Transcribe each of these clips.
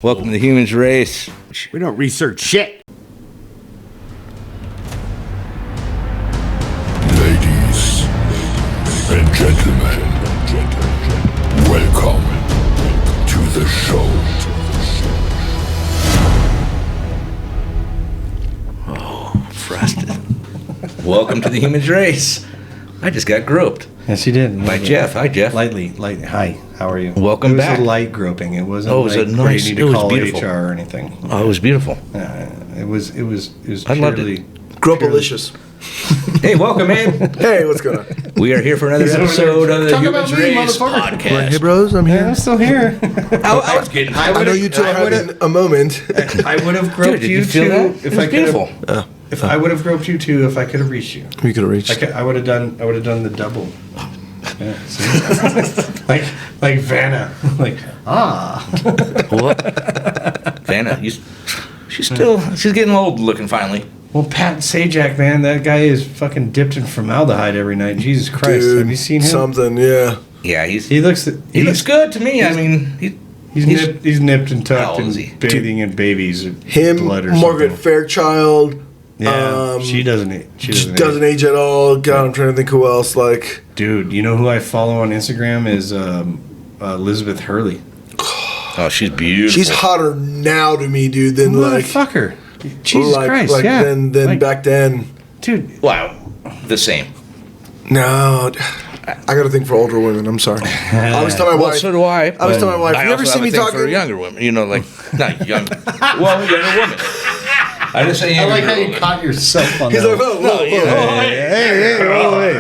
Welcome to Humanz Race. We don't research shit. Ladies and gentlemen, welcome to the show. Oh, frosted. Welcome to the Humanz Race. I just got groped. Yes, you did. By Jeff. Hi, Jeff. Lightly. Hi, how are you? Welcome back. It was a light groping. It wasn't Oh, it was like a nice- where you need it to was call beautiful. HR or anything. Oh, it was beautiful. It was I loved purely... it. Grumpalicious. Hey, welcome, man. Hey, what's going on? We are here for another episode of the Talk about Humanz me, Race motherfucker. podcast. Hey, bros, I'm Yeah, here. I'm still here. I was getting I know you two are having a moment. I would have groped Dude, did you you feel too that? if It I was could beautiful. have. If I would have groped you too if I could have reached you. We could have reached. I would have done the double. Yeah, see? like Vanna. Like What? Vanna, she's getting old looking finally. Well, Pat Sajak, man, that guy is fucking dipped in formaldehyde every night. Jesus Christ, Dude, have you seen him? Something, yeah. Yeah, He looks good to me. I mean, he's nipped and How tucked old is and he? bathing in babies. Him, blood or Margaret something. Fairchild. Yeah, she doesn't. She Doesn't age at all. God, I'm trying to think who else. Like, Dude, you know who I follow on Instagram is Elizabeth Hurley. oh, she's beautiful. she's hotter now to me, dude, than like, Motherfucker. Jesus Christ, yeah. than Like, back then. dude. Wow, the same. No, I got to think for older women. I'm sorry. I always tell my Well, wife. so do I. I always tell my wife. I You ever also see have me a thing talking for younger women? You know, like not young. Well, younger women. I just say I younger like how you women. caught yourself on He's that. like, whoa, whoa, whoa, yeah. whoa.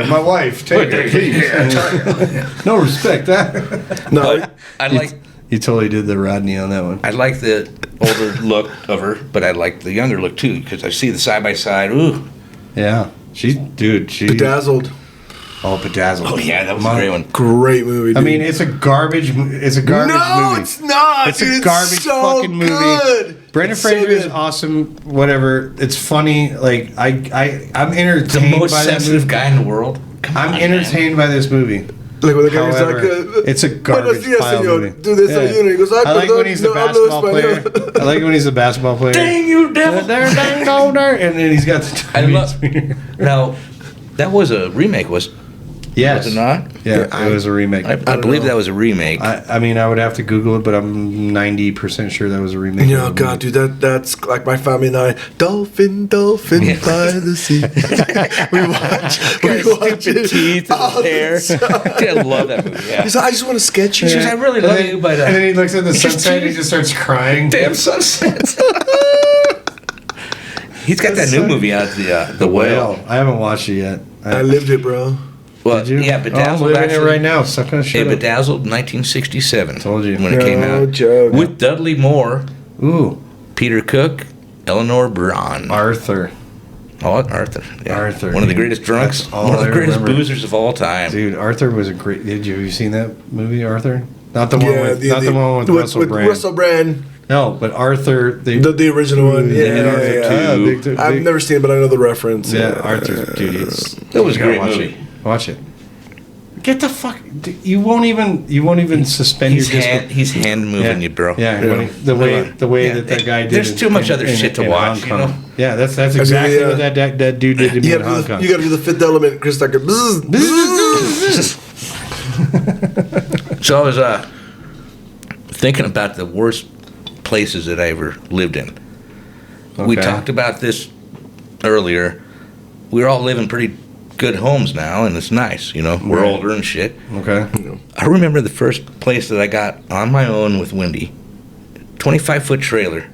Hey, my wife, take her, please. No respect, huh? No, But I like You totally did the Rodney on that one. I like the older look of her, but I like the younger look too because I see the side by side. Ooh, Yeah, she. Bedazzled. Oh, Bedazzled. oh yeah, that was a great one. Great movie, dude. I mean, it's a garbage. It's a garbage no, movie. it's not. It's dude. a garbage so fucking movie. good. Brendan It's so Fraser is good. awesome. Whatever. It's funny. Like I'm The entertained most by that sensitive movie. guy in the world. Come I'm on, entertained by this movie. Like when the guy was However, like, it's a garbage "Buenos dias, pile señor. movie. Do this Yeah. He goes, I like when he's the basketball player. I like when he's the basketball player. Dang you, devil! There, dang, go there, and then he's got the. I love. Now, that was a remake, was Yes. it not? Yeah, it was a remake. I believe know. that was a remake. I mean, I would have to Google it, but I'm 90% sure that was a remake. Yeah, God, dude, that's like my family and I. Dolphin, dolphin Yeah. by the sea. we watch Stupid it. teeth and all the hair. time. I love that movie. Yeah. He's like, I just want to sketch you. She goes, I really And love then, you, but and then he looks at the it's just sunset and he too- just starts crying. damn sunset. He's got that new movie out, the whale. I haven't watched it yet. I lived it, bro. Well, Did you? yeah, I'm Bedazzled living actually. it right now. Suck on Yeah, shit. Bedazzled, 1967. Told you. when it came No out joke. with Dudley Moore, Ooh, Peter Cook, Eleanor Braun. Arthur. Oh, Arthur. Yeah. Arthur, One of the dude. greatest drunks. That's all One of the I greatest remember. boozers of all time. Dude, Arthur was a great. Have you seen that movie, Arthur? Not the one Yeah, with the one with Russell Brand. Russell Brand, No, but Arthur. the original one. Yeah, Yeah, Arthur yeah, too. yeah. big- I've never seen it, but I know the reference. Yeah, Arthur. Dude, it's That was a you gotta great watch movie. It. Watch it. Get the fuck. You won't even suspend He's your he's hand moving you, bro. Yeah, Yeah. when the way Yeah, that guy did. there's in- too much in- other in- shit to in watch, Hong you Kong. know? Yeah, that's exactly yeah. what that dude did to me You in Hong gotta, Kong. you gotta do the fifth element, Chris Tucker. So I was thinking about the worst places that I ever lived in. We Okay. talked about this earlier. We're all living pretty good homes now, and it's nice, you know. We're Right. older and shit. Okay. I remember the first place that I got on my own with Wendy, 25-foot trailer.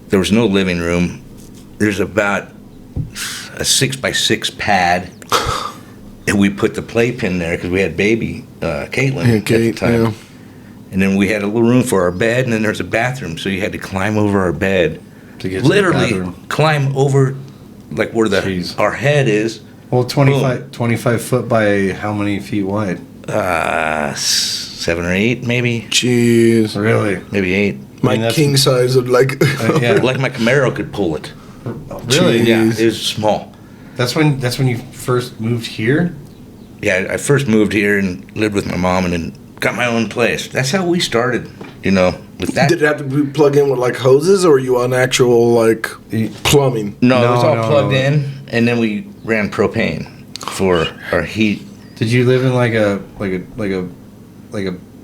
There was no living room. There's about a 6x6 pad, and we put the playpen there because we had baby Caitlin Yeah, at the Kate, time. yeah. And then we had a little room for our bed, and then there's a bathroom, so you had to climb over our bed. To get to the Literally bathroom. climb over, like where Jeez. our head is. Well, 25 foot by how many feet wide? 7 or 8, maybe. Jeez. Really? Maybe 8. My that's- king size of like. Yeah. Like my Camaro could pull it. Really? Yeah, Jeez. it was small. That's when you first moved here. Yeah, I first moved here and lived with my mom and then got my own place. That's how we started. You know, with that. Did it have to be plugged in with like hoses, or were you on actual like plumbing? No, it was all No, plugged no. in, and then we ran propane for our heat. Did you live in like a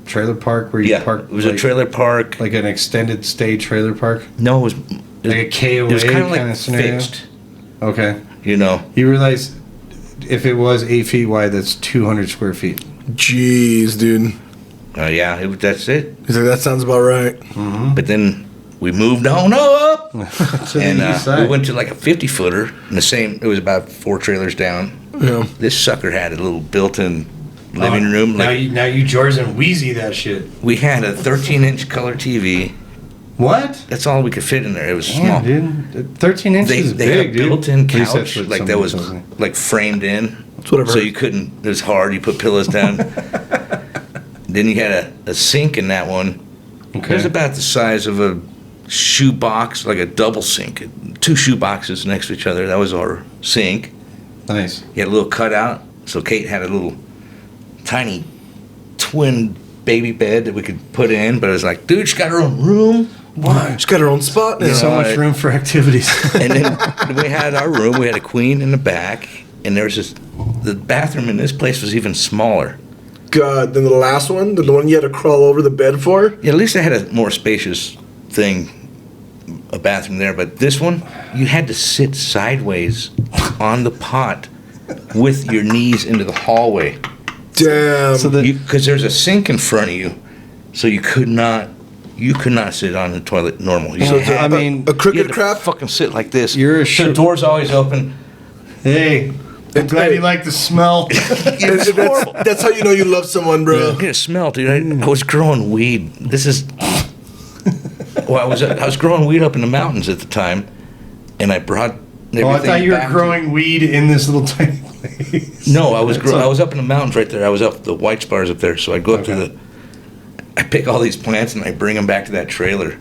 trailer park where you Yeah, parked? it was like, a trailer park. like an extended stay trailer park, No, it was like a KOA It was kind of kind like of scenario. fixed. Okay, You know, you realize if it was 8 feet wide, that's 200 square feet. Jeez, dude. yeah, that's it. He's like, that sounds about right. But then we moved on up, To and the east we side. went to like a 50-footer. In the same, it was about 4 trailers down. Yeah. This sucker had a little built-in living room. Now Like you George and Wheezy that shit. we had a 13-inch color TV. What? That's all we could fit in there. It was Damn, small. dude. 13 inches They is had big, a dude. built-in At least that's couch what like that somebody was tells me. like framed in. That's what I've So heard. you couldn't. It was hard. You put pillows down. Then you had a sink in that one. It was Okay. about the size of a shoe box, like a double sink. 2 shoe boxes next to each other. That was our sink. Nice. You had a little cutout. So Kate had a little tiny twin baby bed that we could put in. But it was like, dude, she got her own room. Why? She's got her own spot now. So much room for activities. And then we had our room. We had a queen in the back. And there was this, the bathroom in this place was even smaller. God, then the last one, the one you had to crawl over the bed for. Yeah, at least I had a more spacious thing, a bathroom there. But this one, you had to sit sideways on the pot with your knees into the hallway. Damn. So the- Because there's a sink in front of you, so you could not sit on the toilet normal. You So, had, I mean, a you crooked had to crap. fucking sit like this. You're a the shit- door's always open. Hey, I'm glad you like the smell. That's how you know you love someone, bro. Get a smell, dude. I was growing weed. This is. Well, I was growing weed up in the mountains at the time, and I brought. Oh, I thought you were back to- growing weed in this little tiny place. No, I was up in the mountains right there. I was up the white spars up there. So I go up to Okay. the. I pick all these plants and I bring them back to that trailer.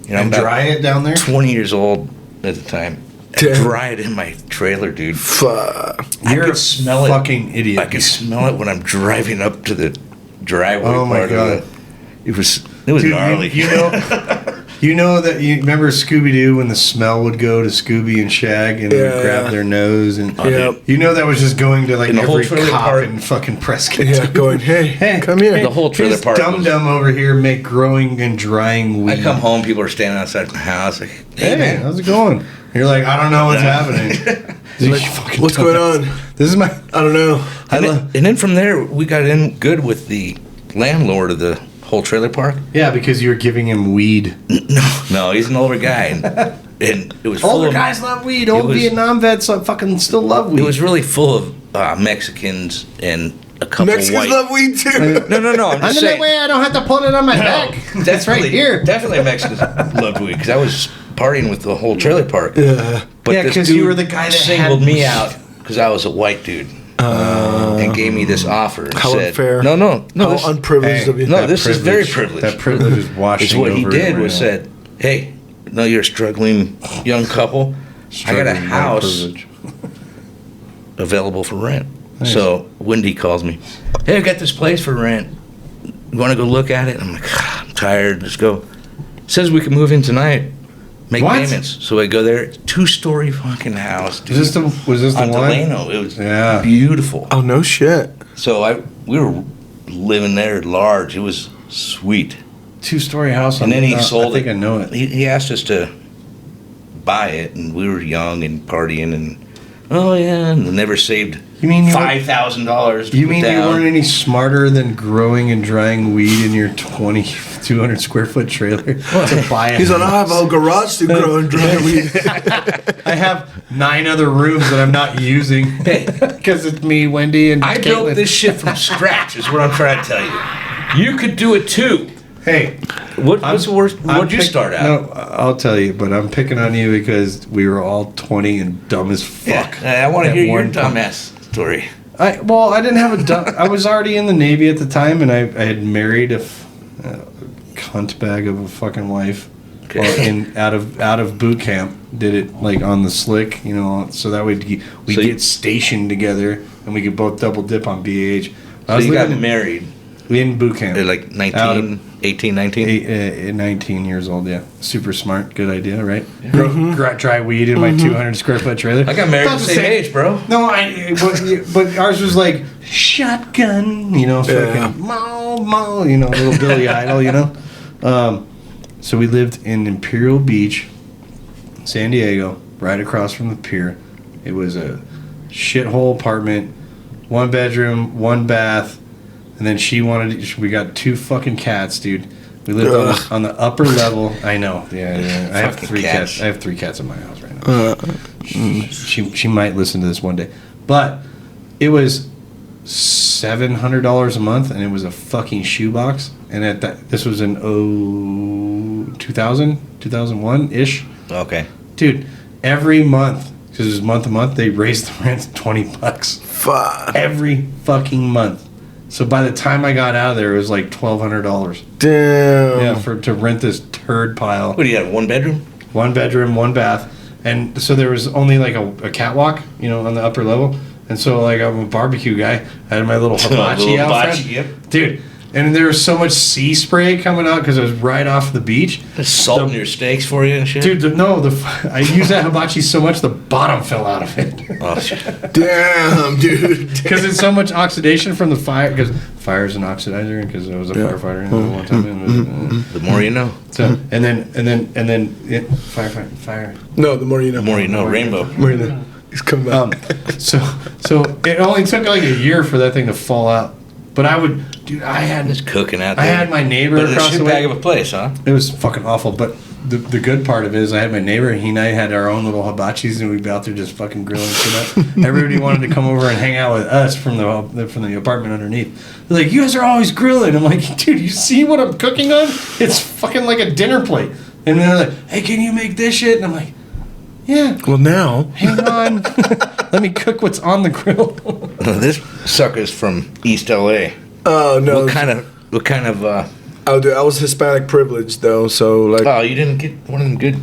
You know, I'm And about dry it down there? 20 years old at the time. I Damn. dry it in my trailer, dude. Fuck. You're I a could smell it. fucking idiot. I could smell it when I'm driving up to the driveway Oh, my part God. of it. It was gnarly. You know that you remember Scooby Doo when the smell would go to Scooby and Shag and they would Yeah. grab their nose and Yep. you know that was just going to like And the whole every trailer cop park- in fucking Prescott. Yeah, going, hey, come here. The whole trailer Here's park Dum was- Dum over here make growing and drying weed. I come home, people are standing outside my house like, Hey, hey, man. how's it going? You're like, I don't know what's happening. You fucking What's going dumbass. on? This is my. I don't know. And then from there, we got in good with the landlord of the whole trailer park. Yeah, because you were giving him weed. No, he's an older guy. And it was full Older of, guys love weed. Old was- Vietnam vets fucking still love weed. It was really full of Mexicans and a couple Mexicans white. love weed too. No, I'm just saying. I don't have to put it on my back. That's right here. Definitely Mexicans loved weed because I was partying with the whole trailer park. Yeah. But Yeah, this 'cause you dude were the guy that singled had- me out because I was a white dude and gave me this offer. And How said, unfair. No. How this, unprivileged Hey, of you. no, That this is very privilege- privileged. That privilege is washing It's what he over did right was now. said, "Hey, no, you're a struggling young couple. I got a Struggling white house privilege. available for rent." Nice. So Wendy calls me, "Hey, I got this place for rent. You want to go look at it?" I'm like, "I'm tired. Let's go." Says we can move in tonight. Make What? payments. So I go there. 2-story fucking house. Dude. Was this the On one? Delano. It was Yeah. beautiful. Oh no shit. So we were living there large. It was sweet. 2-story house. And then he I sold think it. I know it. He asked us to buy it, and we were young and partying, and and never saved You mean you $5,000. You mean you weren't any smarter than growing and drying weed in your 200 square foot trailer to buy it? He's on. I have a whole garage to grow and dry weed. I have 9 other rooms that I'm not using Hey, because it's me, Wendy, and I Caitlin. built this shit from scratch. Is what I'm trying to tell you. You could do it too. Hey, What's the worst? What'd you pick- start out? No, I'll tell you, but I'm picking on you because we were all 20 and dumb as fuck. Yeah, I want to at hear your one point. dumbass story. I didn't have a dumb. I was already in the Navy at the time, and I had married a cunt bag of a fucking wife. Okay. Well, out of boot camp, did it like on the slick, so that we So you- get stationed together and we could both double dip on BAH. So you got married. In boot camp. They're like 19, 18, 19? 19 years old, yeah. Super smart. Good idea, right? Dry weed in my 200 square foot trailer. I got married About at the same age, bro. No, but ours was like shotgun, fucking mo, little Billy Idol, So we lived in Imperial Beach, San Diego, right across from the pier. It was a shithole apartment, 1 bedroom, 1 bath, and then we got 2 fucking cats, dude. We lived on the upper level. I know, yeah. I have 3 cats. I have 3 cats in my house right now. She might listen to this one day, but it was $700 a month, and it was a fucking shoebox. And this was in 2001 ish. Okay. Dude, every month, because it was month to month, they raised the rent $20. Fuck. Every fucking month. So by the time I got out of there, it was like $1,200. Damn. Yeah, to rent this turd pile. What do you have, 1 bedroom? 1 bedroom, 1 bath. And so there was only like a catwalk, on the upper level. And so like I'm a barbecue guy. I had my little hibachi outfit. Yep. Dude, and there was so much sea spray coming out because it was right off the beach. There's salt in your steaks for you and shit? Dude, I used that hibachi so much the bottom fell out of it. Oh, shit. Damn, dude. Because it's so much oxidation from the fire. Because fire is an oxidizer. Because I was a firefighter one time. The more you know. So and then fire. No, the more you know. The more you know, rainbow. The more you know. He's coming back. So it only took like a year for that thing to fall out. But I had It's cooking out I there. had my neighbor But it's a across the shitbag way. of a place, huh? It was fucking awful. But the good part of it is I had my neighbor. He and I had our own little hibachis, and we'd be out there just fucking grilling shit up. Everybody wanted to come over and hang out with us from the apartment underneath. They're like, "You guys are always grilling." I'm like, "Dude, you see what I'm cooking on? It's fucking like a dinner plate." And they're like, "Hey, can you make this shit?" And I'm like, "Yeah." Well, now. Hang on. Let me cook what's on the grill. This sucker's from East LA. Oh, no. What kind of I was Hispanic privileged, though, so, like. oh, you didn't get one of them good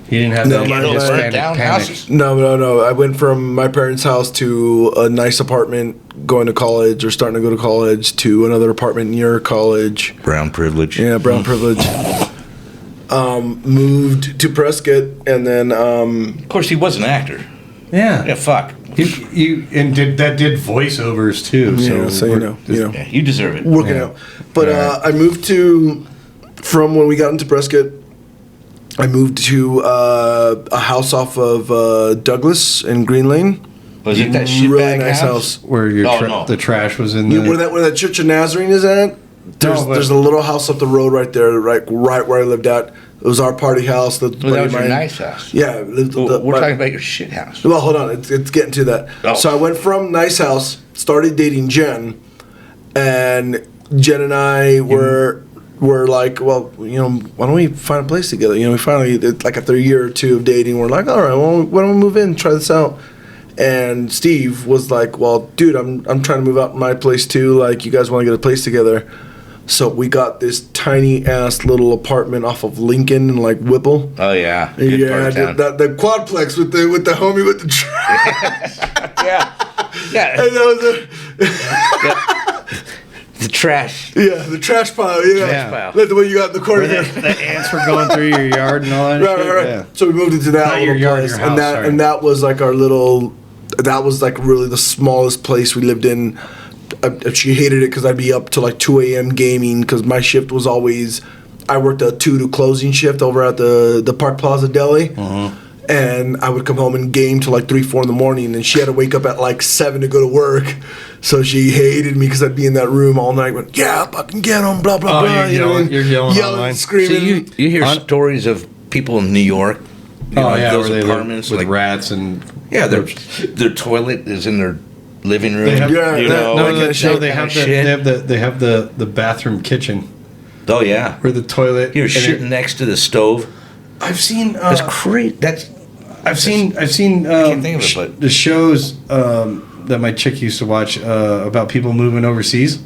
He didn't have No, that mine- burnt Hispanic down panic. houses? No. I went from my parents' house to a nice apartment going to college or starting to go to college to another apartment near college. brown privilege. Yeah, brown privilege. Moved to Prescott, and then Of course, he was an actor. Yeah. Yeah, fuck. You did voiceovers too. yeah, so Yeah, you deserve it. working Yeah. out. But I moved from when we got into Prescott. I moved to a house off of Douglas in Green Lane. Was it that shitbag Really nice house. Where No. the trash was in Where that Church of Nazarene is at? There's a little house up the road right there, right where I lived at. It was our party house. Well, that was your nice house. Yeah, We're talking about your shit house. Well, hold on, it's getting to that. Oh. So I went from nice house, started dating Jen, and Jen and I were like, well, why don't we find a place together? We finally, like after a year or two of dating, we're like, all right, well, why don't we move in, try this out? And Steve was like, well, dude, I'm trying to move out my place too. Like, you guys want to get a place together? So we got this tiny ass little apartment off of Lincoln and like Whipple. Oh yeah, good part of town. the quadplex with the homie with the trash. Yeah, yeah. And that was The trash. the trash pile. Yeah, pile. Like the one you got in the corner. Where the ants were going through your yard and all that. shit? Right. Yeah. So we moved into that Not little your yard, place, your house, and that sorry. and that was like our little. That was like really the smallest place we lived in. She hated it because I'd be up to like 2 a.m. gaming because my shift was always. I worked a 2 to closing shift over at the Park Plaza Deli. And I would come home and game till like 3, 4 in the morning, and she had to wake up at like 7 to go to work. So she hated me because I'd be in that room all night going, yeah, fucking get them, blah, blah, Oh, blah. you're yelling online. Screaming. So you hear stories of people in New York. Those where they apartments live with like rats and yeah, their toilet is in their living room. They have, they have the bathroom kitchen. Oh yeah, Where the toilet. you're and shitting next to the stove. I've seen. That's crazy. I've seen. can't think of it, but- the shows that my chick used to watch about people moving overseas,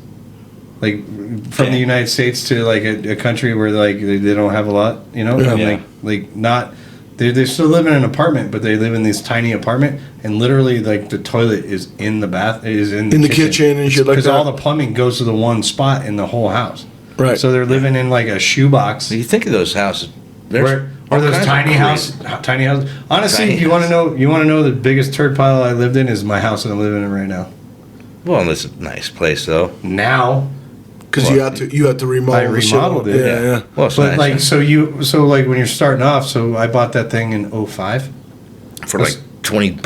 like from the United States to like a country where like they don't have a lot, and Yeah. like not They still live in an apartment, but they live in this tiny apartment, and literally, like, the toilet is in the the kitchen and shit like that. Because all the plumbing goes to the one spot in the whole house. Right. So they're living in like a shoebox. So you think of those houses, Or those tiny houses. Honestly, Tiny if you want to know the biggest turd pile I lived in is my house that I'm living in right now. Well, it's a nice place though. Now, Because you had to remodel. I remodeled it. Yeah. Well, it's but nice. like like when you're starting off, so I bought that thing in 2005. For like $20.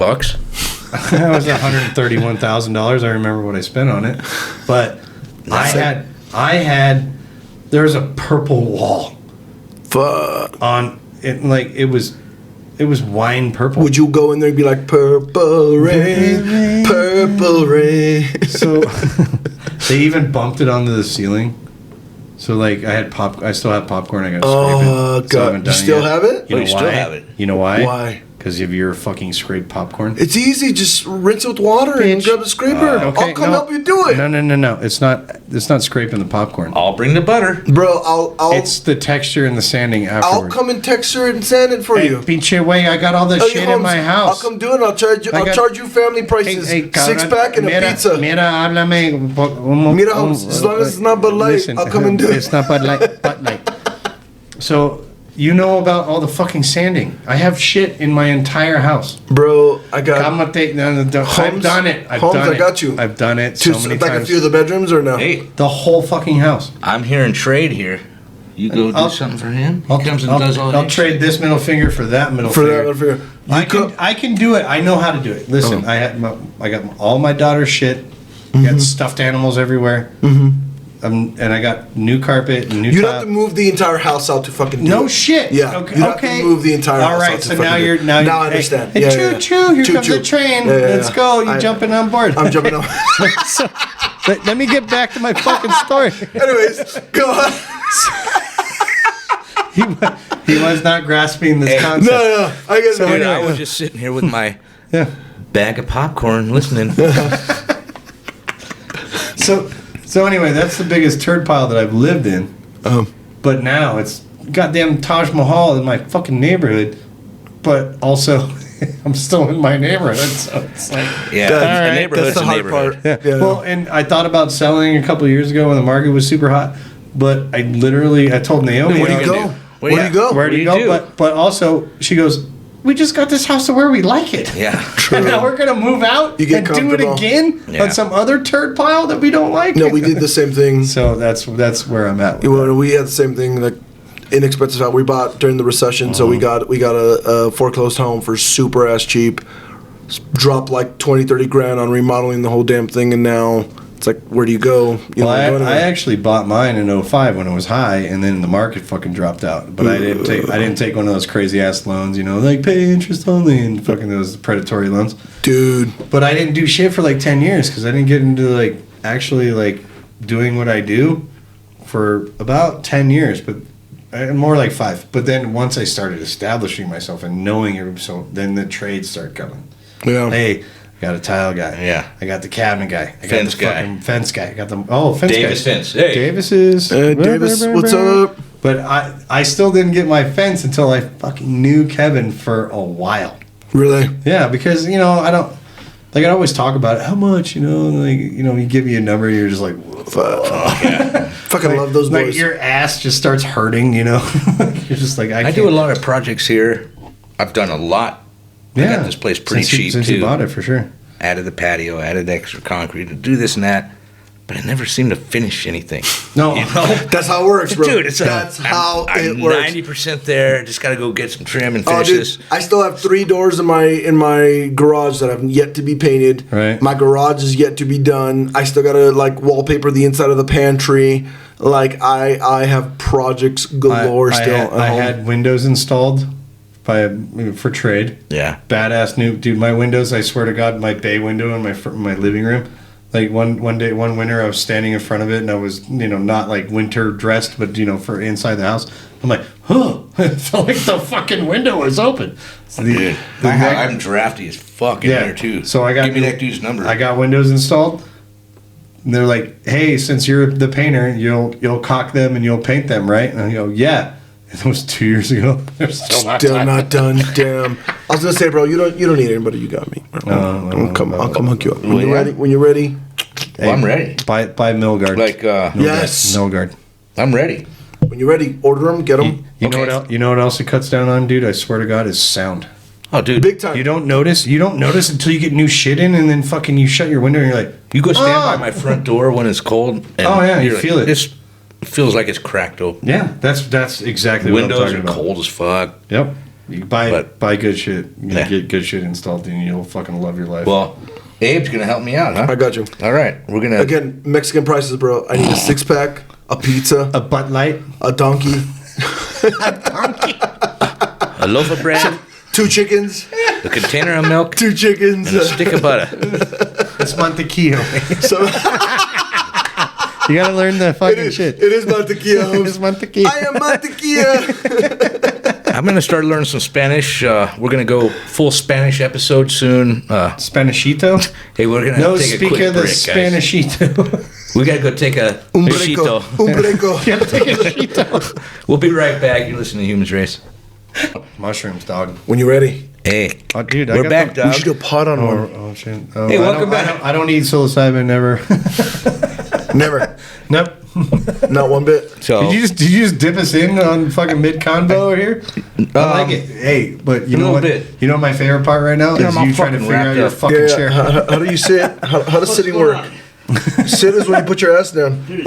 That was $131,000. I remember what I spent on it, but I had there was a purple wall Fuck. on it, like it was wine purple. Would you go in there and be like, purple rain, purple rain? So they even bumped it onto the ceiling. So like I still have popcorn. I got to scrape it. So I haven't God. done You still yet. have it? You know you why? still have it. You know why? Why? Because of your fucking scraped popcorn. It's easy. Just rinse it with water and Bitch. grab the scraper. I'll come help you do it. No. It's not scraping the popcorn. I'll bring the butter. Bro, I'll It's the texture and the sanding I'll afterwards. come and texture it and sand it for Hey, you. pinche way, I got all this Oh, shit Holmes, in my house. I'll come do it. I'll charge you family prices. Hey, 6-pack and a pizza. Mira, háblame. Mira, Holmes, as long as it's not Bud Light, Listen, I'll come and do it. It's not Bud Light. Bud Light. So, you know about all the fucking sanding. I have shit in my entire house. Bro, I got I've done it. Holmes, I got you. I've done it to so many like times. a few of the bedrooms or no? Hey, The whole fucking house. I'm hearing trade here. You go do I'll- something for him. He comes and does all I'll that trade shit. this middle finger for that middle For finger. that, figure. I can do it. I know how to do it. Listen, I got all my daughter's shit. Got stuffed animals everywhere. And I got new carpet and new. You'd tile. have to move the entire house out to fucking do No it. shit. Yeah. Okay. You'd have to move the entire house All right. out to So fucking now do you're it. now. Now I understand. Hey, Yeah, choo yeah. choo! Here Choo, comes choo. the train. Yeah, yeah, Let's yeah. go. You jumping on board? I'm jumping on. Let me get back to my fucking story. Anyways, go on. He was not grasping this Hey. concept. No, I guess Dude, I anyway. was just sitting here with my Yeah. bag of popcorn listening. So anyway, that's the biggest turd pile that I've lived in. Um, But now it's goddamn Taj Mahal in my fucking neighborhood. But also, I'm still in my neighborhood. So it's like, Yeah, That's- a right, neighborhood's that's the a hard neighborhood. part. yeah. Yeah. Well, and I thought about selling a couple of years ago when the market was super hot. But I told Naomi, Where do you gonna go? do? Where do you go? Where do you go? But also, she goes, we just got this house to where we like it. Yeah. And now we're going to move out You get and do it comfortable. again Yeah. on some other turd pile that we don't like. No, we did the same thing. So that's where I'm at. With Well, we had the same thing, like inexpensive house we bought during the recession. So we got a foreclosed home for super ass cheap. Dropped like 20, 30 grand on remodeling the whole damn thing, and now it's like, where do you go? You Well, know, I actually bought mine in 2005 when it was high, and then the market fucking dropped out. But I didn't take one of those crazy ass loans, like pay interest only and fucking those predatory loans. dude. But I didn't do shit for like 10 years because I didn't get into like actually like doing what I do for about 10 years, but more like 5. But then once I started establishing myself and knowing it, so then the trades start coming. Yeah. Hey, I got a tile guy. Yeah. I got the cabinet guy. I got Fence the guy. fucking fence guy. I got the fence Davis guy. Fence. Hey. Davis is. Davis, what's up? But I still didn't get my fence until I fucking knew Kevin for a while. Really? Yeah, because I don't like I always talk about it. How much, he give you a number, you're just like, Fucking love those like boys. your ass just starts hurting. You're just like I do a lot of projects here. I've done a lot. I got this place pretty cheap since too. you bought it for sure. Added the patio, added extra concrete to do this and that, but I never seem to finish anything. No, That's how it works, bro. Dude, That's how I'm it works. 90% there. Just got to go get some trim and Oh, finish dude, this. I still have 3 doors in my garage that have yet to be painted. Right. My garage is yet to be done. I still gotta like wallpaper the inside of the pantry. Like I have projects galore still at I home. had windows installed for trade. Yeah. Badass new dude. My windows, I swear to God, my bay window in my living room. Like one winter, I was standing in front of it, and I was not like winter dressed, but for inside the house. I'm like, it felt like the fucking window was open. So Dude, I'm drafty as fuck in here too. So I got Give me that dude's number. I got windows installed. And they're like, hey, since you're the painter, you'll caulk them and you'll paint them, right? And I go, yeah. It was 2 years ago. They're still not done. Damn. I was gonna say, bro, you don't need anybody. You got me. I'll come hook you up when you're ready. When you're ready. Well, I'm ready. Buy Milgard. Like, Yes. Milgard. I'm ready. When you're ready, order them, get them. You know what else? You know what else it cuts down on, dude? I swear to God, is sound. Oh, dude. Big time. You don't notice until you get new shit in, and then fucking you shut your window and you're like, You go stand by my front door when it's cold. And Oh, yeah, you you're feel it. This feels like it's cracked open. yeah, that's exactly Windows what I'm are talking about. cold as fuck. Yep. You buy good shit. You Yeah. get good shit installed, and you'll fucking love your life. Well, Abe's gonna help me out, huh? I got you. All right, we're gonna. Again, Mexican prices, bro. I need a 6-pack, a pizza, a Bud Light. a donkey, A loaf of bread, 2 chickens, a container of milk, 2 chickens. and a stick of butter. It's Mantequillo. So You gotta learn the fucking shit. it is mantequilla. It's Mantequillo. I am mantequilla. I'm gonna start learning some Spanish. We're gonna go full Spanish episode soon. Spanishito? Hey, we're gonna No, take a speak quick of the break, guys. Spanishito. We gotta go take a Un shito. breco. Un breco. We'll be right back. You're listening to Humanz Race. Mushrooms, dog. When you're ready. Hey, Oh, dude, I we're got back, the- We dog. should do a pot on one. Oh shit. Oh, Hey, I welcome don't- back. I don't eat psilocybin, never. Never. Nope. Not one bit. So Did you just dip us in on fucking mid convo over here? I like it. Hey, but you a know little what? bit. You know what my favorite part right now Yeah, is I'm all you trying to fucking figure out wrapped your up. fucking Yeah, chair. how do you sit? How does sitting work? Sit is when you put your ass down. You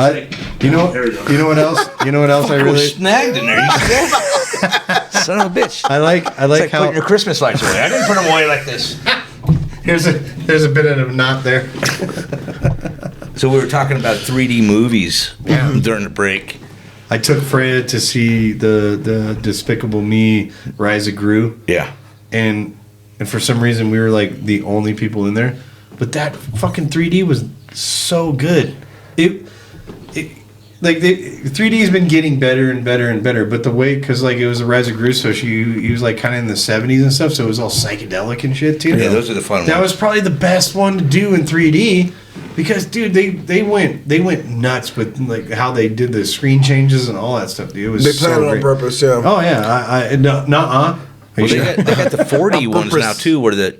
know what else? You know what else I we're really snagged in there. You see that? Son of a bitch. I like It's like how putting your Christmas lights away. I didn't put them away like this. there's a bit of a knot there. So we were talking about 3D movies during the break. I took Freya to see the Despicable Me Rise of Gru, Yeah. and for some reason we were like the only people in there. But that fucking 3D was so good. It like the 3D has been getting better and better and better. But the way, because like it was a Rise of Gru, so he was like kind of in the 70s and stuff, so it was all psychedelic and shit too. Yeah, those are the fun That ones. was probably the best one to do in 3D. Because dude, they went nuts with like how they did the screen changes and all that stuff. Dude, it was They so planned it on great. purpose, yeah. Oh yeah, Well, they got the 4D ones purpose. now too, where the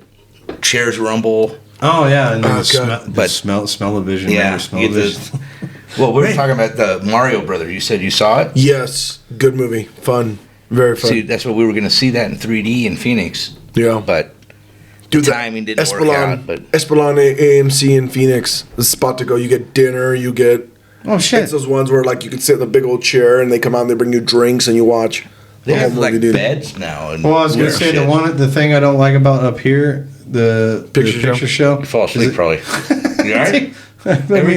chairs rumble. Oh yeah, and then Oh, the God. smell of vision. Yeah. Remember smell you of get vision. well, we were talking about the Mario Brother. You said you saw it. Yes. Good movie. Fun. Very fun. See, that's what we were going to see that in 3D in Phoenix, Yeah. but Dude, the timing didn't work out. But Espelon AMC in Phoenix. The spot to go. You get dinner. You get. Oh shit! It's those ones where like you can sit in a big old chair and they come out and they bring you drinks and you watch. they the whole have like movie, dude. beds now. And Well, I was gonna weird say shit. the thing I don't like about up here, the Picture show. You fall asleep is it- probably. You all right? Every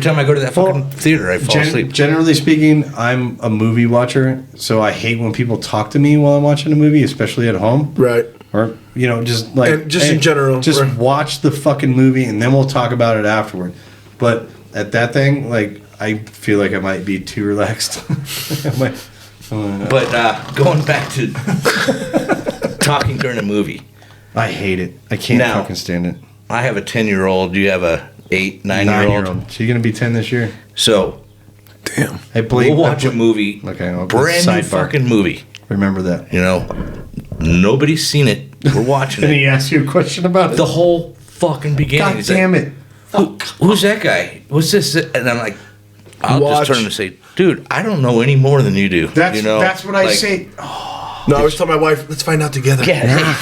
time I go to that fucking theater, I fall asleep. Generally speaking, I'm a movie watcher, so I hate when people talk to me while I'm watching a movie, especially at home. Right. Or just like And just in general, just right. watch the fucking movie and then we'll talk about it afterward. But at that thing, like I feel like I might be too relaxed. But going back to talking during a movie, I hate it. I can't Now- fucking stand it. I have a 10-year-old. You have a 8, 9-year-old. She's gonna be 10 this year. So Damn. I believe. we'll watch a movie, Okay, I'll brand new sidebar. fucking movie. Remember that. You know, nobody's seen it. We're watching And it. he asked you a question about it. The whole fucking beginning. God He's damn like, it! Who's that guy? What's this? And I'm like, I'll Watch. just turn and say, dude, I don't know any more than you do. That's you know? that's what I Like, say. No, I was telling my wife, let's find out together. Yeah,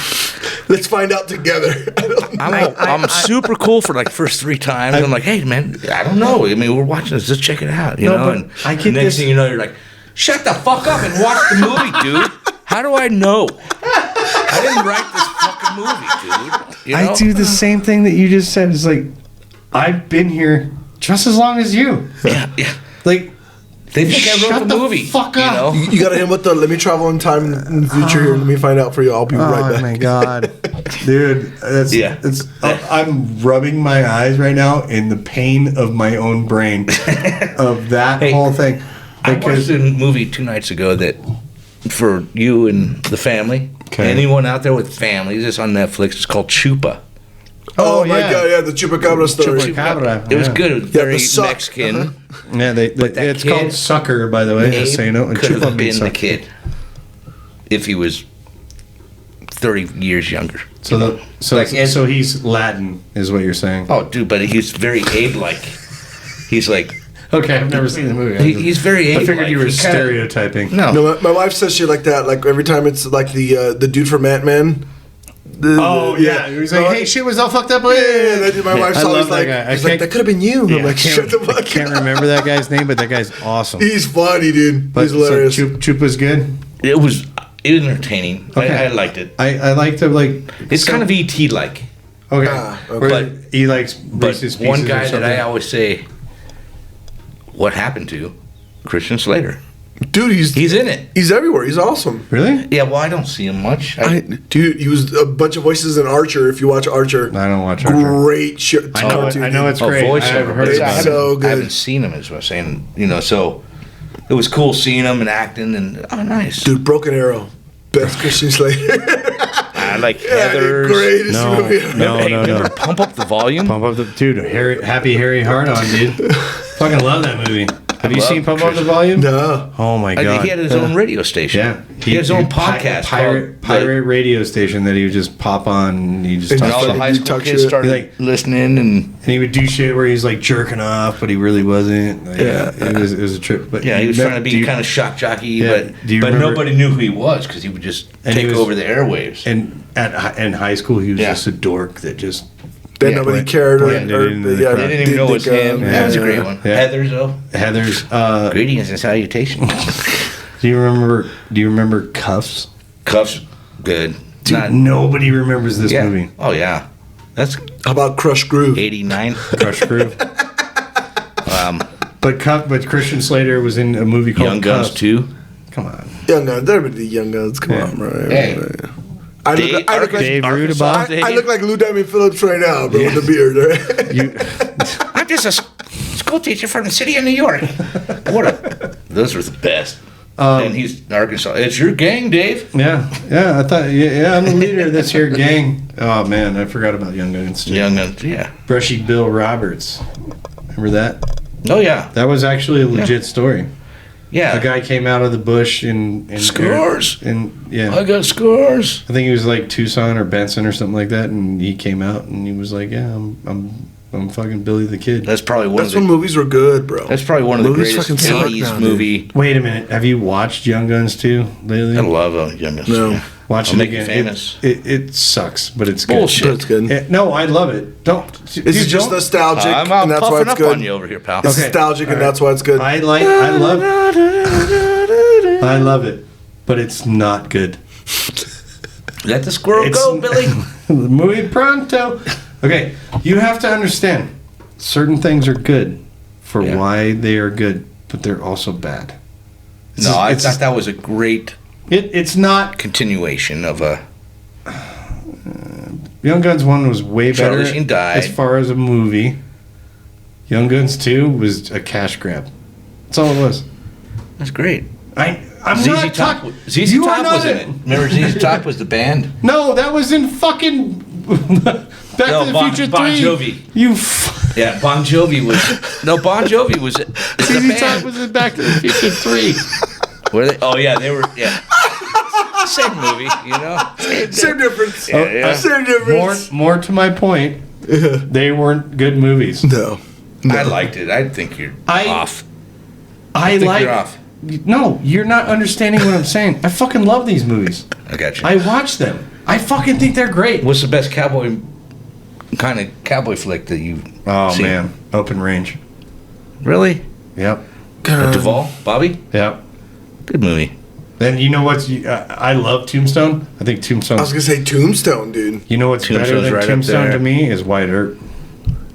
Let's find out together. I'm super cool for like first 3 times. I'm like, hey man, I don't know. I mean, we're watching this. Just check it out. You No, know. but And I get next this- thing you know, you're like, shut the fuck up and watch the movie, dude. How do I know? I didn't write this fucking movie, dude. You know? I do the same thing that you just said. It's like I've been here just as long as you. Yeah, yeah. Like They think I Shut wrote the the movie. fuck you up. know? You got to hit with the let me travel in time in the future here. Let me find out for you. I'll be right back. Oh my god, dude! That's Yeah. I'm rubbing my eyes right now in the pain of my own brain of that Hey, whole thing. I watched a movie 2 nights ago that for you and the family. Okay. Anyone out there with families, it's on Netflix. It's called Chupa. Oh, my yeah. God, yeah, the Chupacabra story. Chupacabra. It was Yeah. good. It was Yeah, very the suck. Mexican. Yeah, But that it's kid, called Sucker, by the way. Just so you know. And could Chupa have means been the sucker. kid if he was 30 years younger. So so he's Latin, is what you're saying. Oh, dude, but he's very Abe-like. He's like, Okay, I've never seen the movie. he's very Abe-like. I figured you were He kinda- stereotyping. No. No, my wife says shit like that. Like every time it's like the dude from Ant-Man. Oh yeah, he was like, "Hey, shit was all fucked up." Yeah, my wife's I always love that like, guy. she's like, that could have been you. Yeah, I'm like, shut the fuck I can't up. remember that guy's name, but that guy's awesome. He's funny, dude. But He's hilarious. So Chupa's good. It was entertaining. Okay. I liked it. I like to like. It's kind of ET-like. Okay. okay. Where But- he likes But Reese's one Pieces or guy that something. I always say, what happened to? Christian Slater. Dude, He's in it. he's everywhere. He's awesome. Really? Yeah, well, I don't see him much. Dude, he was a bunch of voices in Archer. If you watch Archer, I don't watch Archer. great shit. I know it's great. I haven't heard It's about it. so good. I haven't seen him, is what I'm saying. You know, so it was cool seeing him and acting, and nice. Dude, Broken Arrow, best Christian Slater. I like Yeah, the Heathers. greatest No, movie ever. no, Hey, no, remember no. Pump Up the Volume? Pump Up the dude, Happy Harry Hard On, dude. Fucking love that movie. Have you love seen Pump Up the Christian- Volume? No. Oh my I god. think he had his own radio station. Yeah, He had his own podcast. pirate radio station that he would just pop on. And he just And And talk all the shit. high You school talk kids shit. started Like- listening, and And he would do shit where he's like jerking off, but he really wasn't. Like, Yeah. it was a trip. But yeah, he was you trying to do be you- kind of shock jockey, Yeah, do you but remember- nobody knew who he was because he would just And he take was- over the airwaves. And in high school, he was Yeah. just a dork that just. Then Yeah, nobody blend- cared. blended into the crowd. They didn't even know it was him. Yeah, That was a yeah, great one. yeah. Heathers, though. Heather's. Greetings and salutations. Do you remember Cuffs? Cuffs, good. Dude, Not- nobody remembers this yeah. movie. Oh, yeah. That's How about Crush Groove? 89. Crush Groove. But Christian Slater was in a movie called Young Guns Cuffs. 2. Come on. Young Guns. They're the Young Guns. Come Yeah. on, bro. Hey. I look like Dave Arkansas Rudabaugh. Stadium. I look like Lou Diamond Phillips right now, bro, with the beard. Right? You, I'm just a school teacher from the city of New York. Those were the best. And he's Arkansas. It's your gang, Dave. yeah. I thought. Yeah, I'm the leader of this here gang. Oh man, I forgot about Young Guns. too. Young Guns, yeah. Brushy Bill Roberts. Remember that? Oh, yeah. That was actually a legit story. Yeah. A guy came out of the bush in Scores. yeah. I got scores. I think he was like Tucson or Benson or something like that, and he came out and he was like, "Yeah, I'm fucking Billy the Kid." That's probably one That's of when the. movies were good, bro. That's probably one of the Movies greatest fucking suck 80s now, dude. movie. Wait a minute, have you watched Young Guns 2 lately? I love Young Guns. No. Yeah. Watch I'll it make again. you famous. It sucks, but it's good. Bullshit. But it's good. No, I love it. Don't. It's just nostalgic, I'm and that's why puffing it's up good. on you over here, pal. It's Okay. nostalgic, and All right. that's why it's good. I love it, but it's not good. Let the squirrel It's- go, Billy. Muy pronto. Okay, you have to understand, certain things are good for Yeah. why they are good, but they're also bad. No, I It's- thought that was a great It's not. continuation of a. Young Guns 1 was way better Charlie Sheen died. as far as a movie. Young Guns 2 was a cash grab. That's all it was. That's great. I'm ZZ not Top. talking. ZZ You are Top not was in it. Remember, ZZ Top was the band. No, that was in fucking Back No, to the Bon- Future 3. Bon Jovi. You Yeah, Bon Jovi was. No, Bon Jovi was. It's the ZZ Top band. was in Back to the Future 3. Were they? Oh yeah, they were. Yeah. Same movie, you know. Same difference. Yeah, yeah. Same difference. More to my point, they weren't good movies. No. I liked it. I think you're off. I think like. you're off. No, you're not understanding what I'm saying. I fucking love these movies. I got you. I watch them. I fucking think they're great. What's the best cowboy kind of cowboy flick that you've Oh seen? man, Open Range. Really? Yep. Duvall, Bobby, Yep. good movie. Then you know what's? I love Tombstone. I think Tombstone. I was gonna say Tombstone, dude. You know what's better Tombstone's than right up Tombstone there. to me is White Earp.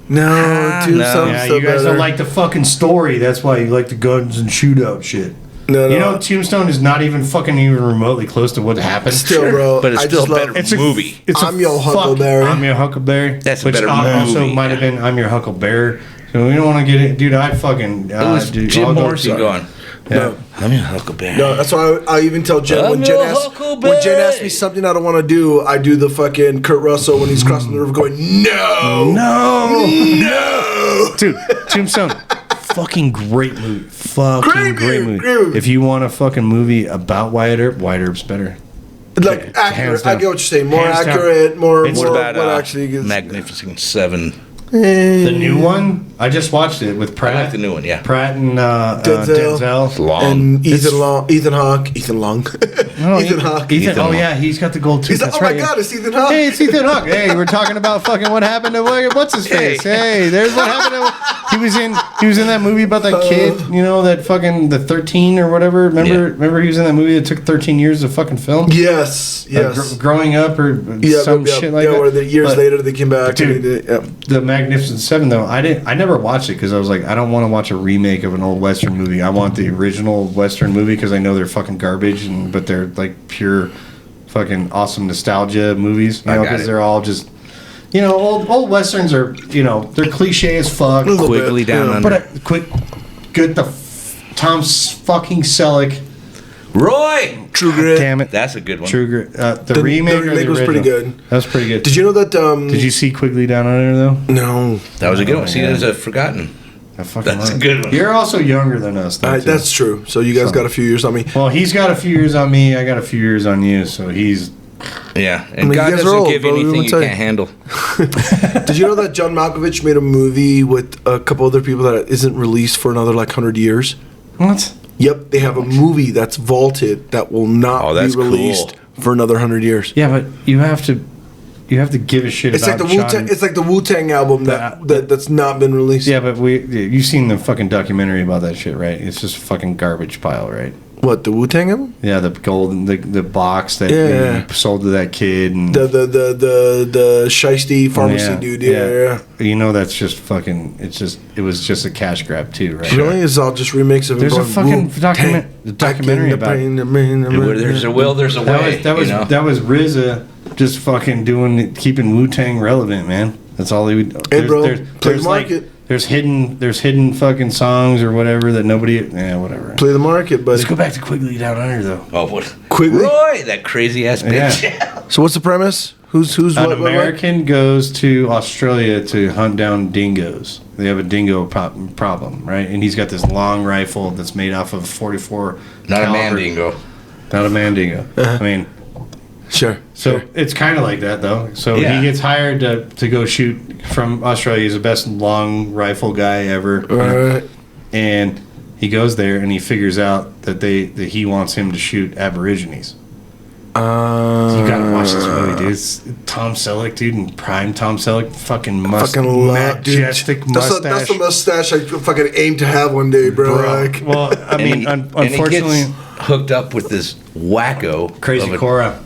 No, Tombstone's no. Yeah, so you guys better. don't like the fucking story. That's why you like the guns and shootout shit. No, no. You know, Tombstone is not even fucking even remotely close to what happened. Still, bro. But it's I still just a love- better It's a movie. It's I'm your Huckleberry. I'm your Huckleberry. That's a which better also movie, might have yeah. been I'm your Huckleberry. So we don't want to get it, dude. I fucking. It was dude, Jim I'll go- Morrison going. No. I'm your Huckleberry. No, that's why I even tell Jen I'm when Jen your asks Huckleberry. me something I don't want to do, I do the fucking Kurt Russell when he's crossing the river going, no, No, no. dude. Tombstone, fucking great movie. Fucking great movie. Great movie. If you want a fucking movie about Wyatt Earp's better. Like accurate. hands I down. get what you're saying. More Hands down. accurate. More. It's What more about what actually gets Magnificent Seven? The new one, I just watched it with Pratt. I like the new one, yeah. Pratt and Denzel. Denzel. Long. And It's- Ethan Hawke. No, Ethan Hawke. Ethan, oh Hawke. yeah, he's got the gold tooth. He's like, That's oh right. my God, it's Ethan Hawke. Hey, it's Ethan Hawke. Hey, we're talking about fucking what happened to what's his face. Hey, there's what happened to. He was in that movie about that kid. You know that fucking the 13 or whatever. Remember he was in that movie that took 13 years to fucking film. Yes. Growing up or some shit like that. Where the years But, later they came back. dude, and they did, The Magnificent Seven though, I never watched it because I was like, I don't want to watch a remake of an old Western movie. I want the original Western movie because I know they're fucking garbage, but they're like pure fucking awesome nostalgia movies. You know, got because it. they're all just, you know, old Westerns are, you know, they're cliche as fuck. little Quigley bit, Down yeah. Under. But good Tom fucking Selleck. Roy! True Grit. Damn it. That's a good one. True Grit. The remake, or the was pretty original? good. That was pretty good. Did you know that? Did you see Quigley Down Under though? No. That was a good one. See, yeah. there's a forgotten. I fucking That's love a it. good one. You're also younger than us, though. too. That's true. So you guys got a few years on me. Well, he's got a few years on me. I got a few years on you. So he's. Yeah, and mean, God you guys are doesn't old, give bro. you Let me anything you tell you. can't handle. Did you know that John Malkovich made a movie with a couple other people that isn't released for another like 100 years? What? Yep, they have a movie that's vaulted that will not Oh, that's be released cool. for another 100 years. Yeah, but you have to give a shit It's like about the Wu-Tang. It's like the Wu-Tang album that's not been released. Yeah, but you've seen the fucking documentary about that shit, right? It's just a fucking garbage pile, right? What, the Wu-Tang album? Yeah, the gold, the box that Yeah. they sold to that kid, and The shiesty pharmacy dude. Yeah. You know, that's just fucking. It was just a cash grab too, right? Really? It's all just remakes of There's a Wu- fucking Wu-Tang. documentary about it. Where there's a will, there's a way. That was you know? that was RZA just fucking keeping Wu-Tang relevant, man. That's all he would. Hey, bro, play the market. There's hidden fucking songs or whatever that nobody. Whatever. Play the market, buddy. Let's go back to Quigley Down Under though. Oh, what? Quigley? Roy, that crazy ass bitch. Yeah. So what's the premise? Who's An what? American goes to Australia to hunt down dingoes. They have a dingo problem, right? And he's got this long rifle that's made off of 44. Not a caliber. mandingo. Not a mandingo. I mean, Sure. so sure. it's kind of like that though. So Yeah. he gets hired to go shoot from Australia. He's the best long rifle guy ever. Alright. And he goes there and he figures out that he wants him to shoot Aborigines. You gotta watch this movie, dude. It's Tom Selleck, dude, and prime Tom Selleck, fucking majestic dude. mustache. That's the mustache I fucking aim to have one day, bro. Like, Well, I mean, And unfortunately, he gets hooked up with this wacko. Crazy of a- Cora.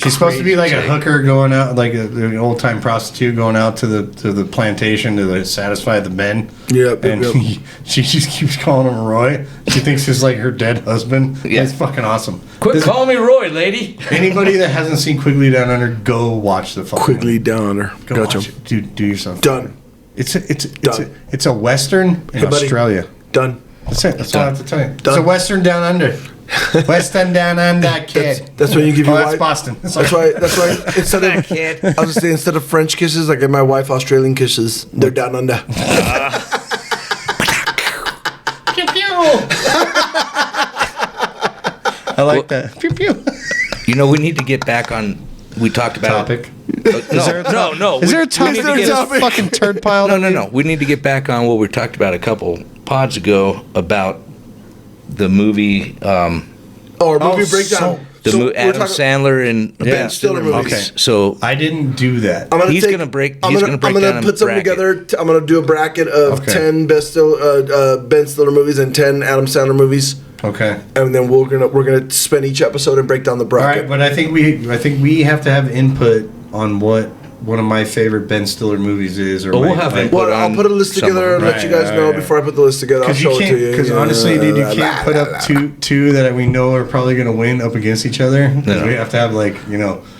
She's supposed to be like a Crazy hooker going out, like an old time prostitute going out to the plantation to satisfy the men. Yep, and yep. she just keeps calling him Roy. She thinks he's like her dead husband. Yeah. It's fucking awesome. Quit calling me Roy, lady. Anybody that hasn't seen Quigley Down Under, go watch the fucking Quigley movie. Down Under. Go Gotcha. watch it. Do yourself. Done. It's a western in Hey, buddy. Australia. Done. That's it. That's all I have to tell you. It's a Done. western down under. Western down under, kid. That's when you give Oh, your that's wife. Boston. That's why instead of Kid. I was gonna say instead of French kisses, I give my wife Australian kisses. They're down under. Pew pew. I like that. Pew pew. You know, we need to get back on. We talked about Topic. No. Is there a we topic need to to get get- this fucking turd pile? No. We need to get back on what we talked about a couple pods ago about the movie, Oh, our movie Oh, breakdown. Adam Sandler and Ben Stiller Stiller movies. movies. So I didn't do that. He's gonna break I'm down gonna a put something bracket. together. I'm gonna do a bracket of Okay. 10 Ben Stiller movies and 10 Adam Sandler movies, Okay. and then we're gonna spend each episode and break down the All bracket. right, but I think we have to have input on what one of my favorite Ben Stiller movies is. Or Well, we'll my- have my- input. Well, I'll on put a list some together of and them. let you guys know before I put the list together. I'll Because you show it to can't. you. Because Yeah. honestly, dude, you can't put up two that we know are probably going to win up against each other. 'Cause No. we have to have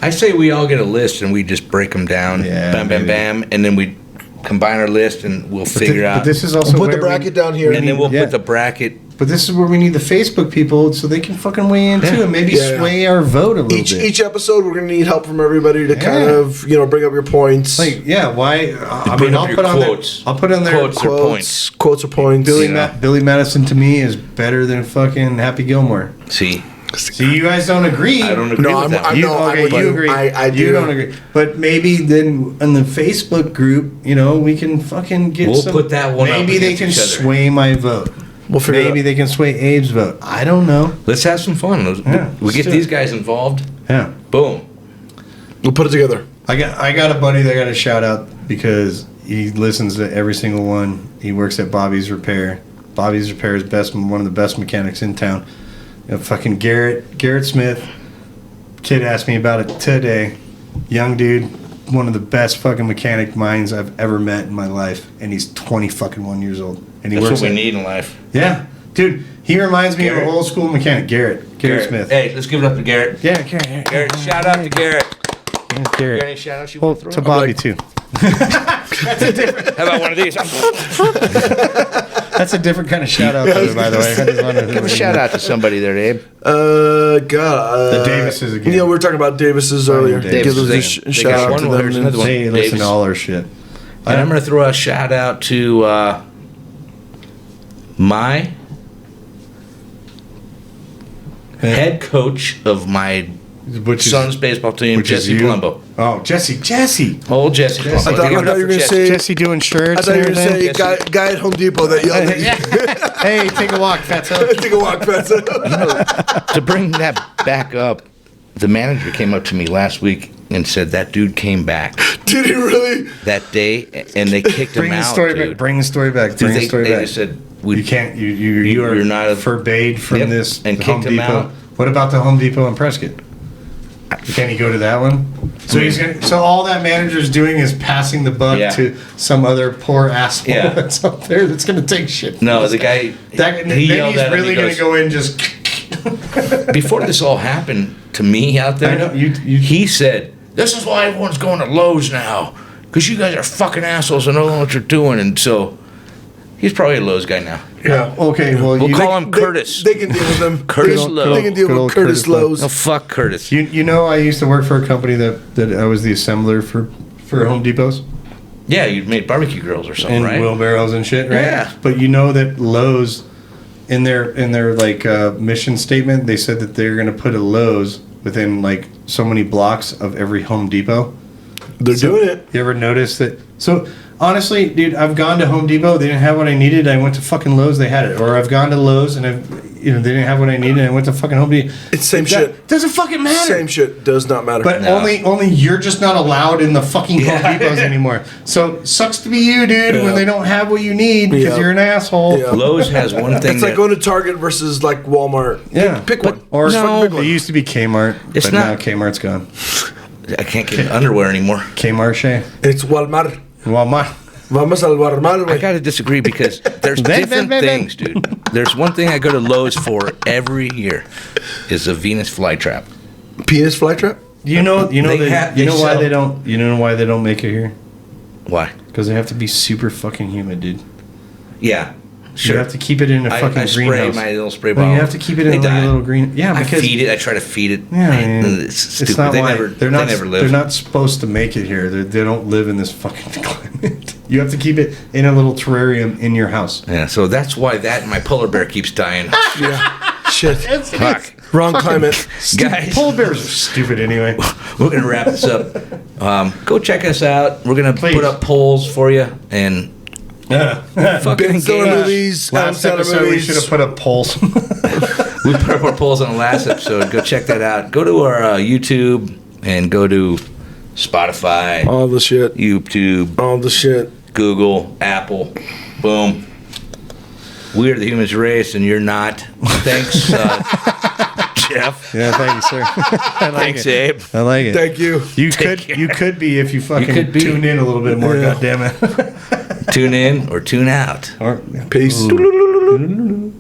I say we all get a list and we just break them down. Yeah, Bam, bam, maybe. bam, and then we combine our list, and we'll figure out. But this is also We'll put the where bracket down here. and then we'll yeah. put the bracket. But this is where we need the Facebook people so they can fucking weigh in too and maybe Yeah. sway our vote a little bit. Each episode, we're gonna need help from everybody to kind Yeah. of bring up your points. Like, yeah, why? I Bring mean, up I'll your put on quotes. there. I'll put on there. Quotes or points. Quotes or points. Billy, You know. Billy Madison to me is better than fucking Happy Gilmore. See, See, you guys don't agree. I don't agree No, with that. I'm- You, no, okay, with you you. agree. I You do. don't agree. But maybe then in the Facebook group, we can fucking get We'll some. put that one up Maybe they against can each other. sway my vote. We'll figure it Maybe out. they can sway Abe's vote. I don't know. Let's have some fun. Yeah, we let's get do these it. guys involved. Yeah. Boom. We'll put it together. I got a buddy that I got to shout out because he listens to every single one. He works at Bobby's Repair. Bobby's Repair is one of the best mechanics in town. Fucking Garrett Smith. Kid asked me about it today. Young dude, one of the best fucking mechanic minds I've ever met in my life, and he's 21 years old. And he That's works what we at- need in life. Yeah, dude, he reminds me of Garrett. an old school mechanic, Garrett Smith. Hey, let's give it up to Garrett. Yeah, Garrett. Garrett, shout out to Garrett. Yeah, You got Garrett. any shout outs you Well, want to to throw? Bobby too. How about one of these? That's a different kind of shout out, by the way. I just wanted to Give a shout out to somebody there, Abe. God. The Davises again. We were talking about Davises earlier. Davises. Give us a They shout got out one to more. them. Here's another one. They listen Davis. to all our shit. And I'm going to throw a shout out to my head coach of my Which is, son's baseball team, which is Jesse you? Palumbo. Oh, Jesse. Old Jesse Palumbo. I thought Give it up you were for gonna Jesse. say- Jesse doing shirts I thought you were and going to say everything. guy at Home Depot that yelled at you. Hey, take a walk, Fatso. Take a walk, Fatso. To bring that back up, the manager came up to me last week and said that dude came back Did he really? that day and they kicked him Bring the out, story dude. back. Bring the story back. Dude, Bring the they story back. just said, You can't. You are You're not a- forbade from Yep, this. and the kicked him Depot. out. What about the Home Depot in Prescott? Can he go to that one? So he's gonna. So all that manager's doing is passing the buck Yeah. to some other poor asshole Yeah. that's up there that's gonna take shit. No, the guy, That, he then yelled he's at him, really he gonna goes, go in just. before this all happened to me out there, I know, you- he said, this is why everyone's going to Lowe's now, because you guys are fucking assholes and don't know what you're doing. And so he's probably a Lowe's guy now. Yeah. Okay, well, We'll you, call him Curtis. They can deal with them. Curtis Good Lowe. They can deal Good with old Curtis Curtis Lowe. Lowe's. Oh, fuck Curtis. you know, I used to work for a company that I was the assembler for Home Depots. Yeah, you made barbecue grills or something, And right? wheelbarrows and shit, right? Yeah. But you know that Lowe's, in their like mission statement, they said that they're gonna put a Lowe's within like so many blocks of every Home Depot. They're doing it. You ever notice that? So honestly, dude, I've gone to Home Depot. They didn't have what I needed. I went to fucking Lowe's. They had it. Or I've gone to Lowe's and they didn't have what I needed. I went to fucking Home Depot. It's same That shit. doesn't fucking matter. Same shit. Does not matter. But No. only you're just not allowed in the fucking Home Depots anymore. So sucks to be you, dude, Yeah. when they don't have what you need because Yeah. you're an asshole. Yeah. Lowe's has one thing it's like that going to Target versus like Walmart. Yeah. Pick one. Or Just fucking pick it one. used to be Kmart, It's but not- now Kmart's gone. I can't get underwear anymore. Kmart, It's Walmart. Walmart. Vamos al Walmart. I got to disagree because there's different things, dude. There's one thing I go to Lowe's for every year is a Venus flytrap. Penis flytrap? You know They why sell- they don't. You know why they don't make it here? Why? Because they have to be super fucking humid, dude. Yeah, sure. You have to keep it in a fucking I spray greenhouse. my little spray Well, bottle. you have to keep it in They like die. a little green. Yeah, I because feed it. I try to feed it. yeah, man, it's stupid. it's not they why never. they're not. They never live. They're not supposed to make it here. They don't live in this fucking climate. You have to keep it in a little terrarium in your house. Yeah, so that's why that my polar bear keeps dying. Yeah. Shit. Fuck, Wrong climate. guys. Polar bears are stupid anyway. We're gonna wrap this up. Go check us out. We're gonna Please. put up polls for you and Yeah. fucking Ben Stiller engage. movies. Last Adam Sandler episode, we movies. should have put up polls. We put up our polls on the last episode. Go check that out. Go to our YouTube and go to Spotify, All the shit. YouTube, All the shit. Google, Apple. Boom. We are the Humanz Race, and you're not. Thanks, Jeff. Yeah, thank you, sir. I like Thanks, it. Abe. I like it. Thank you. You Take could be if you fucking could be. tuned in a little bit more. Yeah. God damn it. Tune in or tune out. Or, Peace. Ooh.